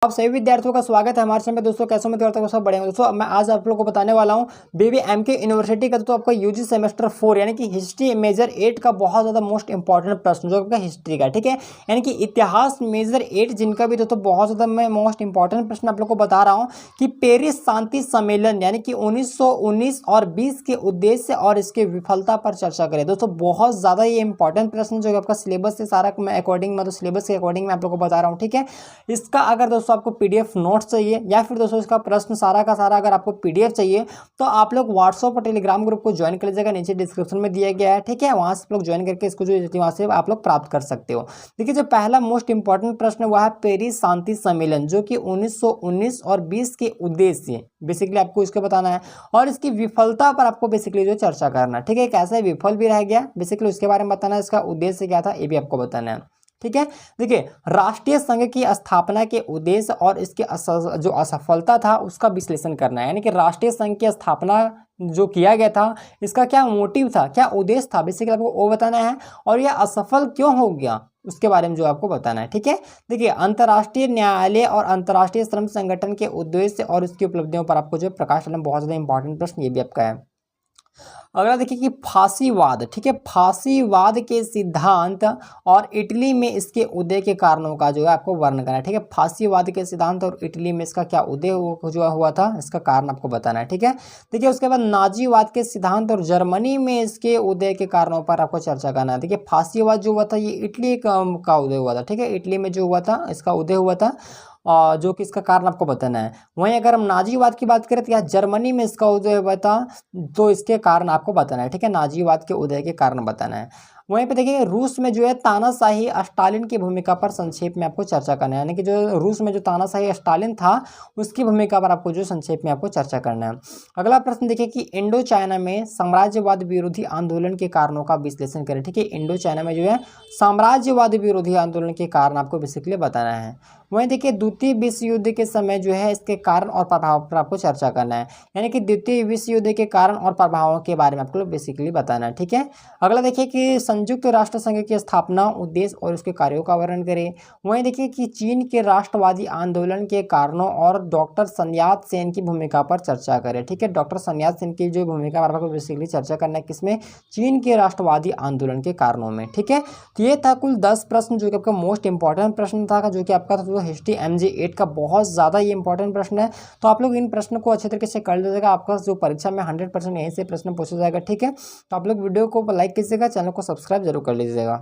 आप सभी विद्यार्थियों का स्वागत है हमारे चैनल में। दोस्तों कैसे विद्यार्थियों को सब बढ़िया दोस्तों, मैं आज आप लोगों को बताने वाला हूं बीबी एमके यूनिवर्सिटी का तो आपका यूजी सेमेस्टर 4 यानी कि हिस्ट्री मेजर 8 का बहुत ज़्यादा मोस्ट इंपॉर्टेंट प्रश्न जो आपका हिस्ट्री का, ठीक है, यानी कि इतिहास मेजर 8 जिनका भी दोस्तों बहुत ज़्यादा मैं मोस्ट इंपॉर्टेंट प्रश्न आप लोग को बता रहा हूँ कि पेरिस शांति सम्मेलन यानी कि 1919 और 20 के उद्देश्य और इसके विफलता पर चर्चा करें। दोस्तों बहुत ज़्यादा ये इंपॉर्टेंट प्रश्न जो आपका सिलेबस से सारा मैं अकॉर्डिंग मतलब सिलेबस के अकॉर्डिंग मैं आप लोग को बता रहा हूँ, ठीक है। इसका अगर दोस्तों आपको पीडीएफ नोट्स चाहिए या फिर दोस्तों इसका प्रश्न सारा का सारा अगर आपको पीडीएफ चाहिए तो आप लोग व्हाट्सएप और टेलीग्राम ग्रुप को ज्वाइन कर लीजिएगा, नीचे डिस्क्रिप्शन में दिया गया है, ठीक है। वहां से लोग ज्वाइन करके इसको जो वहां से आप लोग प्राप्त कर सकते हो। देखिए जो पहला मोस्ट इंपॉर्टेंट प्रश्न वह है पेरिस शांति सम्मेलन जो कि 1919 और 20 के उद्देश्य बेसिकली आपको इसको बताना है और इसकी विफलता पर आपको बेसिकली जो चर्चा करना है, ठीक है। कैसे विफल भी रह गया बेसिकली उसके बारे में बताना है, इसका उद्देश्य क्या था ये भी आपको बताना है, ठीक है। देखिए राष्ट्रीय संघ की स्थापना के उद्देश्य और इसके जो असफलता था उसका विश्लेषण करना है, यानी कि राष्ट्रीय संघ की स्थापना जो किया गया था इसका क्या मोटिव था, क्या उद्देश्य था, बेसिकली आपको वो बताना है और यह असफल क्यों हो गया उसके बारे में जो आपको बताना है, ठीक है। देखिए अंतर्राष्ट्रीय न्यायालय और अंतर्राष्ट्रीय श्रम संगठन के उद्देश्य और उसकी उपलब्धियों पर आपको जो प्रकाश डालना बहुत ज़्यादा इंपॉर्टेंट प्रश्न ये भी आपका है। अगला देखिए कि फांसीवाद, ठीक है, फांसीवाद के सिद्धांत और इटली में इसके उदय के कारणों का जो है आपको वर्णन करना है, ठीक है। फांसीवाद के सिद्धांत और इटली में इसका क्या उदय जो हुआ था इसका कारण आपको बताना है, ठीक है। देखिए उसके बाद नाजीवाद के सिद्धांत और जर्मनी में इसके उदय के कारणों पर आपको चर्चा करना है। देखिए फांसीवाद जो हुआ था ये इटली का उदय हुआ था, ठीक है, इटली में जो हुआ था इसका उदय हुआ था जो कि इसका कारण आपको बताना है। वहीं अगर हम नाजीवाद की बात करें तो यह जर्मनी में इसका उदय हुआ था तो इसके कारण आपको बताना है, ठीक है, नाजीवाद के उदय के कारण बताना है। वहीं पे देखिए रूस में जो है तानाशाही स्टालिन की भूमिका पर संक्षेप में आपको चर्चा करना है, यानी कि जो रूस में जो तानाशाही स्टालिन था उसकी भूमिका पर आपको जो संक्षेप में आपको चर्चा करना है। अगला प्रश्न देखिए कि इंडो चाइना में साम्राज्यवाद विरोधी आंदोलन के कारणों का विश्लेषण करें, ठीक है। इंडो चाइना में जो है साम्राज्यवाद विरोधी आंदोलन के कारण आपको बेसिकली बताना है। वहीं देखिए द्वितीय विश्व युद्ध के समय जो है इसके कारण और प्रभाव पर आपको चर्चा करना है, यानी कि द्वितीय विश्व युद्ध के कारण और प्रभावों के बारे में आपको बेसिकली बताना है, ठीक है। अगला देखिए कि संयुक्त राष्ट्र संघ की स्थापना उद्देश्य और उसके कार्यों का वर्णन करें। वहीं देखिए कि चीन के राष्ट्रवादी आंदोलन के कारणों और डॉक्टर सन्यात सेन की भूमिका पर चर्चा करें, ठीक है। डॉक्टर सन्यात सेन की जो भूमिका पर आपको बेसिकली चर्चा करना है किसमें, चीन के राष्ट्रवादी आंदोलन के कारणों में, ठीक है। तो ये था कुल 10 प्रश्न जो कि आपका मोस्ट इंपॉर्टेंट प्रश्न था जो कि आपका हिस्ट्री एमजे 8 का बहुत ज़्यादा ये इंपॉर्टेंट प्रश्न है। तो आप लोग इन प्रश्न को अच्छे तरीके से कर लीजिएगा, आपका जो परीक्षा में 100% यहीं से प्रश्न पूछा जाएगा, ठीक है। तो आप लोग वीडियो को लाइक कीजिएगा, चैनल को सब्सक्राइब जरूर कर लीजिएगा।